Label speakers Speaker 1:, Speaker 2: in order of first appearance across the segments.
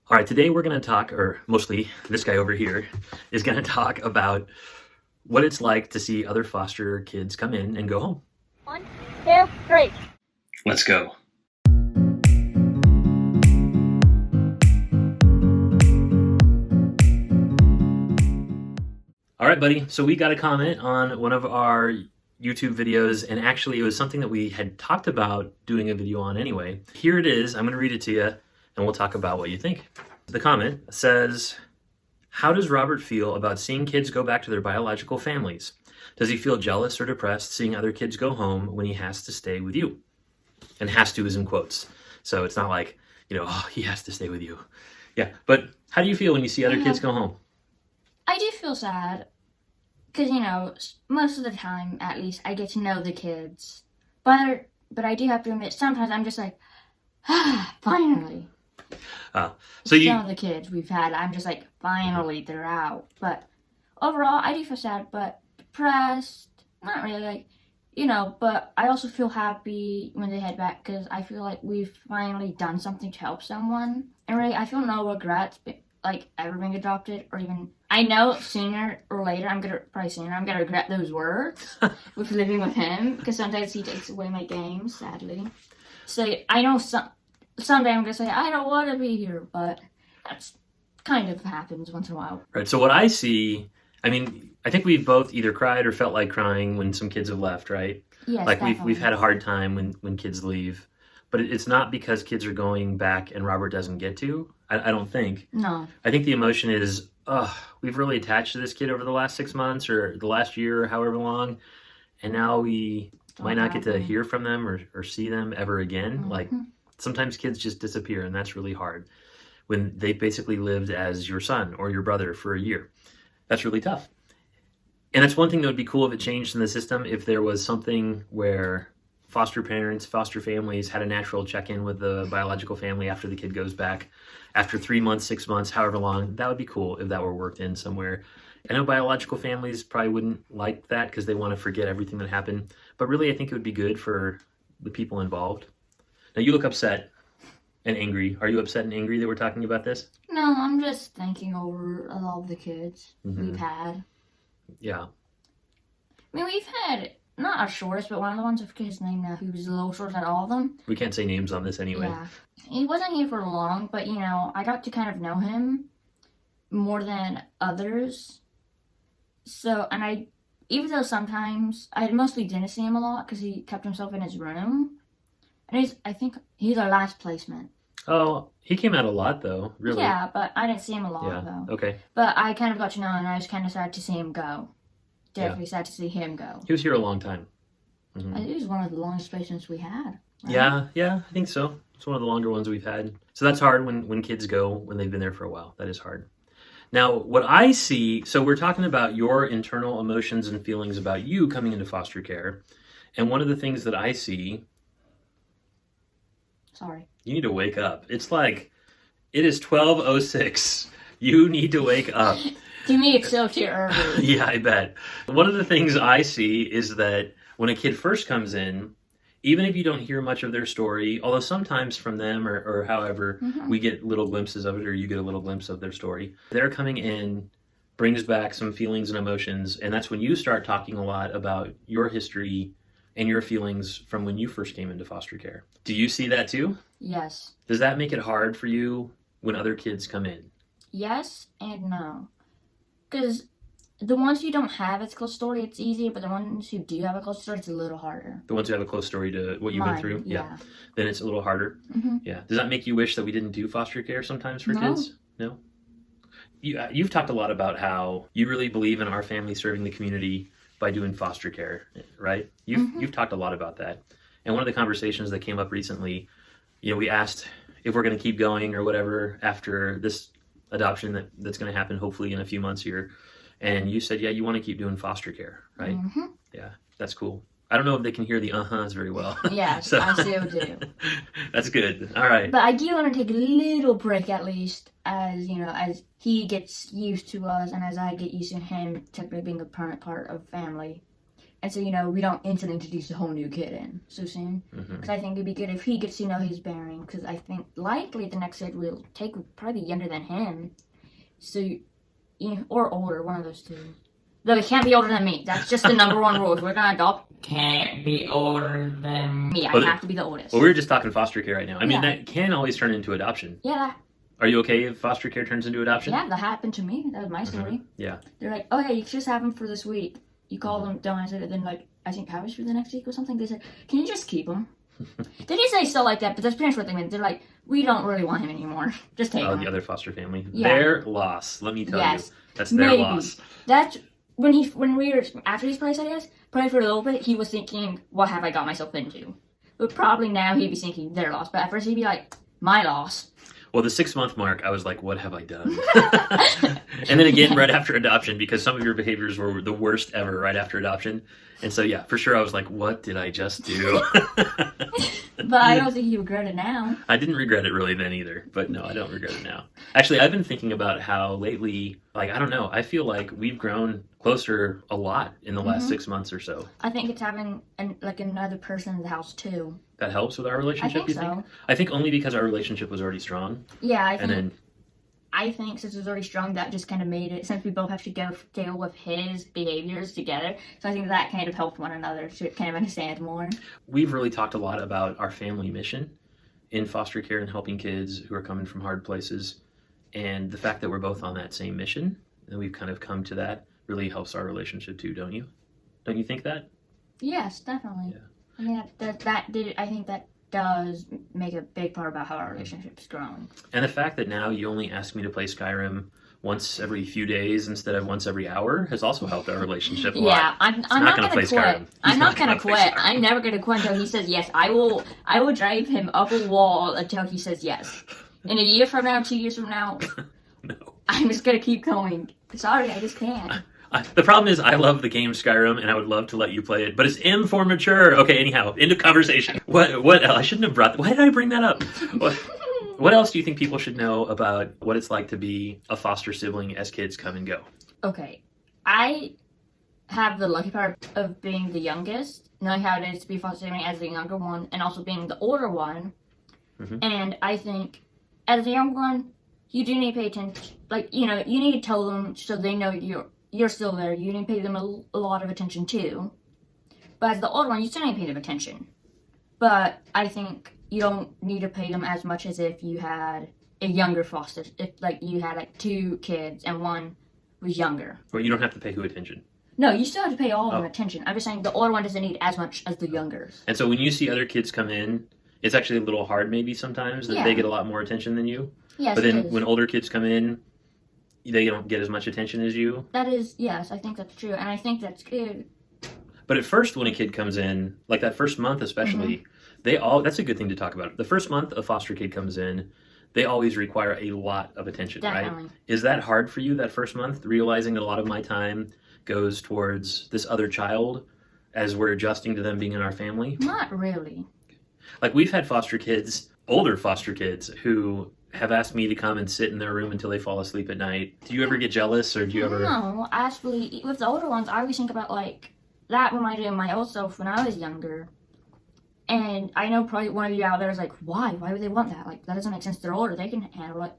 Speaker 1: All right, today we're going to talk, or mostly this guy over here is going to talk about what it's like to see other foster kids come in and go home.
Speaker 2: 1, 2, 3.
Speaker 1: Let's go. All right, buddy. So we got a comment on one of our YouTube videos, and actually it was something that we had talked about doing a video on anyway. Here it is. I'm going to read it to you, and we'll talk about what you think. The comment says, how does Robert feel about seeing kids go back to their biological families? Does he feel jealous or depressed seeing other kids go home when he has to stay with you? And has to is in quotes. So it's not like, oh, he has to stay with you. Yeah, but how do you feel when you see other kids go home?
Speaker 2: I do feel sad because, most of the time, at least, I get to know the kids. But I do have to admit, sometimes I'm just like, finally. Some of the kids we've had, I'm just like, finally, they're out. But overall, I do feel sad, but depressed, not really, but I also feel happy when they head back because I feel like we've finally done something to help someone. And really, I feel no regrets, ever being adopted, or even, I know sooner or later, I'm gonna regret those words with living with him, because sometimes he takes away my games, sadly. So I know someday I'm gonna say, I don't want to be here, but that's kind of happens once in a while.
Speaker 1: Right, so what I see, I think we've both either cried or felt like crying when some kids have left, right?
Speaker 2: Yes,
Speaker 1: like
Speaker 2: definitely.
Speaker 1: we've had a hard time when kids leave, but it's not because kids are going back and Robert doesn't get to. I don't think.
Speaker 2: No.
Speaker 1: I think the emotion is, we've really attached to this kid over the last 6 months or the last year or however long, and now we might not get to hear from them or see them ever again.
Speaker 2: Mm-hmm.
Speaker 1: Like sometimes kids just disappear, and that's really hard when they basically lived as your son or your brother for a year. That's really tough. And that's one thing that would be cool if it changed in the system, if there was something where foster parents, foster families had a natural check-in with the biological family after the kid goes back after 3 months, 6 months, however long. That would be cool if that were worked in somewhere. I know biological families probably wouldn't like that because they want to forget everything that happened, but really I think it would be good for the people involved. Now you look upset and angry. Are you upset and angry that we're talking about this?
Speaker 2: No, I'm just thinking over all of the kids we've had.
Speaker 1: Yeah.
Speaker 2: We've had, not our shortest, but one of the ones, I forget his name now, who was the little shortest out of all of them.
Speaker 1: We can't say names on this anyway.
Speaker 2: Yeah. He wasn't here for long, but, I got to kind of know him more than others. So, and even though sometimes, I mostly didn't see him a lot because he kept himself in his room. And I think he's our last placement.
Speaker 1: Oh, he came out a lot though, really.
Speaker 2: Yeah, but I didn't see him a lot though.
Speaker 1: Okay.
Speaker 2: But I kind of got to know him, and I was kind of sad to see him go. Definitely sad to see him go.
Speaker 1: He was here a long time.
Speaker 2: Mm-hmm. It was one of the longest placements we had.
Speaker 1: Right? Yeah, I think so. It's one of the longer ones we've had. So that's hard when kids go when they've been there for a while. That is hard. Now, what I see, so we're talking about your internal emotions and feelings about you coming into foster care. And one of the things that I see...
Speaker 2: Sorry.
Speaker 1: You need to wake up. It's like, it is 12:06. You need to wake up.
Speaker 2: To me, it's still too early.
Speaker 1: Yeah, I bet. One of the things I see is that when a kid first comes in, even if you don't hear much of their story, although sometimes from them or however, we get little glimpses of it, or you get a little glimpse of their story, their coming in brings back some feelings and emotions, and that's when you start talking a lot about your history and your feelings from when you first came into foster care. Do you see that too?
Speaker 2: Yes.
Speaker 1: Does that make it hard for you when other kids come in?
Speaker 2: Yes and no. Because the ones who don't have a close story, it's easier, but the ones who do have a close story, it's a little harder.
Speaker 1: The ones who have a close story to what you've been through?
Speaker 2: Yeah.
Speaker 1: Then it's a little harder?
Speaker 2: Mm-hmm.
Speaker 1: Yeah. Does that make you wish that we didn't do foster care sometimes for kids? No? You've talked a lot about how you really believe in our family serving the community by doing foster care, right? You've talked a lot about that. And one of the conversations that came up recently, we asked if we're going to keep going or whatever after this adoption that's going to happen hopefully in a few months here. And you said, yeah, you want to keep doing foster care, right? Mm-hmm. Yeah, that's cool. I don't know if they can hear the uh-huhs very well.
Speaker 2: Yeah, so, I still do.
Speaker 1: That's good. All right.
Speaker 2: But I do want to take a little break at least as, as he gets used to us and as I get used to him technically being a permanent part of family. And so, we don't instantly introduce a whole new kid in so soon. Because I think it'd be good if he gets to know his bearing. Because I think likely the next kid will probably be younger than him. So, or older, one of those two. Though they can't be older than me. That's just the number one rule. If we're going to adopt,
Speaker 3: Can't be older than
Speaker 2: me. I
Speaker 1: Well,
Speaker 2: have to be the oldest.
Speaker 1: Well, we were just talking foster care right now. I mean,
Speaker 2: Yeah.
Speaker 1: that can always turn into adoption.
Speaker 2: Yeah,
Speaker 1: Are you okay if foster care turns into adoption?
Speaker 2: that happened to me. That was my story.
Speaker 1: Yeah.
Speaker 2: They're like, oh yeah, you can just have him for this week. You call them, don't answer it. Then I think Paris for the next week or something. They said, can you just keep him? They didn't say so like that, but that's pretty much what they meant. They're like, we don't really want him anymore. Just take
Speaker 1: Oh,
Speaker 2: him.
Speaker 1: the other foster family.
Speaker 2: Yeah.
Speaker 1: Their loss. Let me tell
Speaker 2: Yes.
Speaker 1: you. That's their
Speaker 2: Maybe.
Speaker 1: loss.
Speaker 2: That's when we were after his place, I guess. Probably for a little bit, he was thinking, what have I got myself into? But probably now he'd be thinking their loss. But at first he'd be like, my loss.
Speaker 1: Well, the 6-month mark, I was like, what have I done? And then again, right after adoption, because some of your behaviors were the worst ever right after adoption. And so, yeah, for sure, I was like, what did I just do?
Speaker 2: But I don't think he regret it now.
Speaker 1: I didn't regret it really then either, but no, I don't regret it now. Actually, I've been thinking about how lately, like, I don't know, I feel like we've grown closer a lot in the last 6 months or so.
Speaker 2: I think it's having another person in the house too.
Speaker 1: That helps with our
Speaker 2: I
Speaker 1: relationship,
Speaker 2: think
Speaker 1: you
Speaker 2: so.
Speaker 1: think? I think only because our relationship was already strong.
Speaker 2: Yeah,
Speaker 1: And
Speaker 2: I
Speaker 1: then,
Speaker 2: think since it was already strong, that just kind of made it, since we both have to deal with his behaviors together, so I think that kind of helped one another to kind of understand more.
Speaker 1: we've really talked a lot about our family mission in foster care and helping kids who are coming from hard places. And the fact that we're both on that same mission, and we've kind of come to that, really helps our relationship too, don't you? Don't you think that?
Speaker 2: Yes, definitely.
Speaker 1: Yeah.
Speaker 2: I mean, I think that does make a big part about how our relationship's grown.
Speaker 1: And the fact that now you only ask me to play Skyrim once every few days instead of once every hour has also helped our relationship a lot.
Speaker 2: Yeah, I'm
Speaker 1: not
Speaker 2: not
Speaker 1: gonna
Speaker 2: gonna
Speaker 1: play
Speaker 2: quit.
Speaker 1: Skyrim. He's
Speaker 2: I'm
Speaker 1: not
Speaker 2: not gonna
Speaker 1: gonna play
Speaker 2: quit.
Speaker 1: Skyrim.
Speaker 2: I'm never gonna quit until he says yes. I will drive him up a wall until he says yes. In a year from now, 2 years from now,
Speaker 1: No.
Speaker 2: I'm just gonna keep going. Sorry, I just can't.
Speaker 1: The problem is I love the game Skyrim and I would love to let you play it, but it's M for mature. Okay, anyhow, end of conversation. What I shouldn't have brought, why did I bring that up? What else do you think people should know about what it's like to be a foster sibling as kids come and go?
Speaker 2: Okay, I have the lucky part of being the youngest, knowing how it is to be foster sibling as the younger one, and also being the older one.
Speaker 1: Mhm.
Speaker 2: And I think, as the young one, you do need to pay attention. Like, you need to tell them so they know you're still there. You need to pay them a lot of attention too. But as the older one, you still need to pay them attention. But I think you don't need to pay them as much as if you had a younger foster. If you had 2 kids and one was younger.
Speaker 1: Or you don't have to pay who attention.
Speaker 2: No, you still have to pay all of them
Speaker 1: Oh.
Speaker 2: attention. I'm just saying the older one doesn't need as much as the younger.
Speaker 1: And so when you see other kids come in, it's actually a little hard maybe sometimes that
Speaker 2: Yeah.
Speaker 1: they get a lot more attention than you.
Speaker 2: Yes,
Speaker 1: But
Speaker 2: it
Speaker 1: then
Speaker 2: is.
Speaker 1: when older kids come in, they don't get as much attention as you.
Speaker 2: That is, yes, I think that's true. And I think that's good.
Speaker 1: But at first, when a kid comes in, like that first month especially, that's a good thing to talk about. The first month a foster kid comes in, they always require a lot of attention,
Speaker 2: Definitely.
Speaker 1: right? Is that hard for you that first month, realizing that a lot of my time goes towards this other child as we're adjusting to them being in our family?
Speaker 2: Not really.
Speaker 1: Like we've had foster kids, older foster kids, who have asked me to come and sit in their room until they fall asleep at night. Do you ever get jealous, or do you ever?
Speaker 2: No, actually, with the older ones, I always think about that reminded me of my old self when I was younger. And I know probably one of you out there is like, why? Why would they want that? That doesn't make sense. They're older. They can handle it.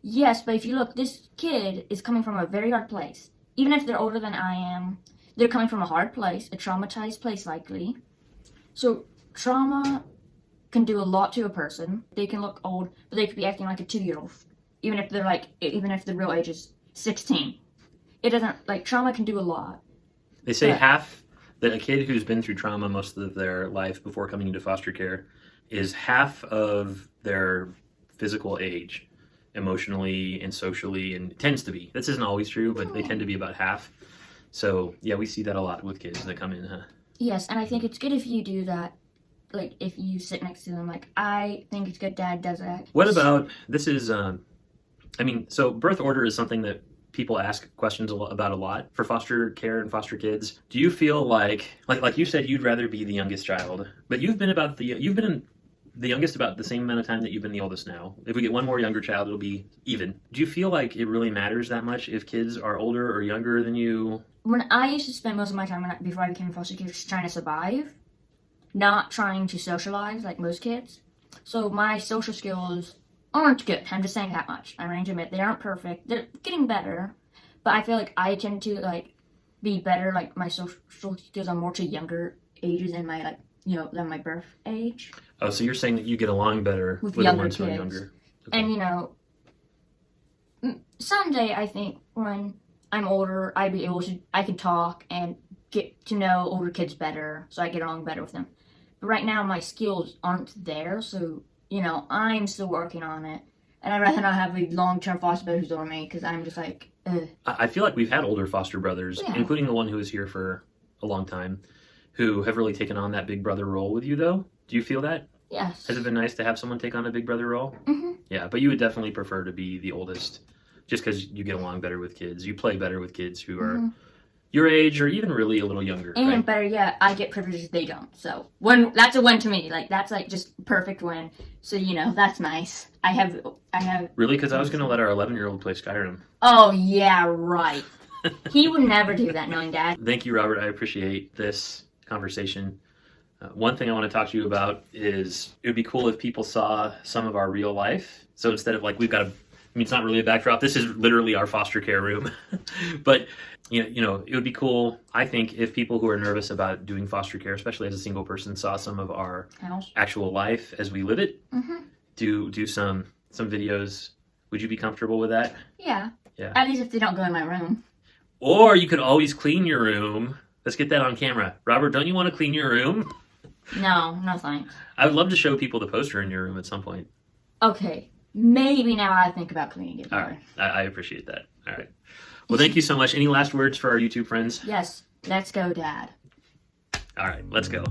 Speaker 2: Yes, but if you look, this kid is coming from a very hard place. Even if they're older than I am, they're coming from a hard place, a traumatized place likely. So trauma can do a lot to a person. They can look old, but they could be acting like a 2-year-old. Even if the real age is 16. It doesn't, trauma can do a lot.
Speaker 1: They say
Speaker 2: But-
Speaker 1: that a kid who's been through trauma most of their life before coming into foster care is half of their physical age, emotionally and socially, and it tends to be. This isn't always true, but they tend to be about half. So yeah, we see that a lot with kids that come in. Huh?
Speaker 2: Yes, and I think it's good if you do that. If you sit next to them, I think it's good Dad does that.
Speaker 1: What about this? Is so birth order is something that people ask questions about a lot for foster care and foster kids. Do you feel like you said you'd rather be the youngest child, but you've been the youngest about the same amount of time that you've been the oldest now. If we get one more younger child, it'll be even. Do you feel like it really matters that much if kids are older or younger than you?
Speaker 2: When I used to spend most of my time before I became a foster kid just trying to survive, not trying to socialize like most kids. So my social skills aren't good. I'm just saying that much. I'm ready to admit they aren't perfect. They're getting better, but I feel like I tend to like be better. Like my social skills are more to younger ages than my than my birth age.
Speaker 1: Oh, so you're saying that you get along better
Speaker 2: With
Speaker 1: the
Speaker 2: younger
Speaker 1: ones who are
Speaker 2: kids.
Speaker 1: younger. Okay.
Speaker 2: And someday I think when I'm older, I can talk and get to know older kids better, so I get along better with them. But right now my skills aren't there, so I'm still working on it. And I'd rather not have a long-term foster brother who's over me because I'm just like, ugh.
Speaker 1: I feel like we've had older foster brothers,
Speaker 2: Yeah.
Speaker 1: including the one who was here for a long time, who have really taken on that big brother role with you, though. Do you feel that?
Speaker 2: Yes.
Speaker 1: Has it been nice to have someone take on a big brother role?
Speaker 2: Mhm.
Speaker 1: Yeah, but you would definitely prefer to be the oldest just because you get along better with kids. You play better with kids who are
Speaker 2: Mhm.
Speaker 1: your age or even really a little younger,
Speaker 2: And
Speaker 1: right?
Speaker 2: better yet, I get privileges they don't. So that's a win to me. Like that's like just perfect win. So that's nice. I have.
Speaker 1: Really? Because I was going to let our 11-year-old play Skyrim.
Speaker 2: Oh yeah, right. He would never do that, knowing Dad.
Speaker 1: Thank you, Robert. I appreciate this conversation. One thing I want to talk to you about is it would be cool if people saw some of our real life. So instead of like we've got it's not really a backdrop. This is literally our foster care room. But it would be cool, I think, if people who are nervous about doing foster care, especially as a single person, saw some of our
Speaker 2: House.
Speaker 1: actual life as we live it.
Speaker 2: Mhm.
Speaker 1: Do some videos. Would you be comfortable with that?
Speaker 2: Yeah.
Speaker 1: Yeah.
Speaker 2: At least if they don't go in my room.
Speaker 1: Or you could always clean your room. Let's get that on camera. Robert, don't you want to clean your room?
Speaker 2: No thanks.
Speaker 1: I would love to show people the poster in your room at some point.
Speaker 2: Okay. Maybe now I think about cleaning it.
Speaker 1: All right. I appreciate that. All right. Well, thank you so much. Any last words for our YouTube friends?
Speaker 2: Yes. Let's go, Dad.
Speaker 1: All right. Let's go.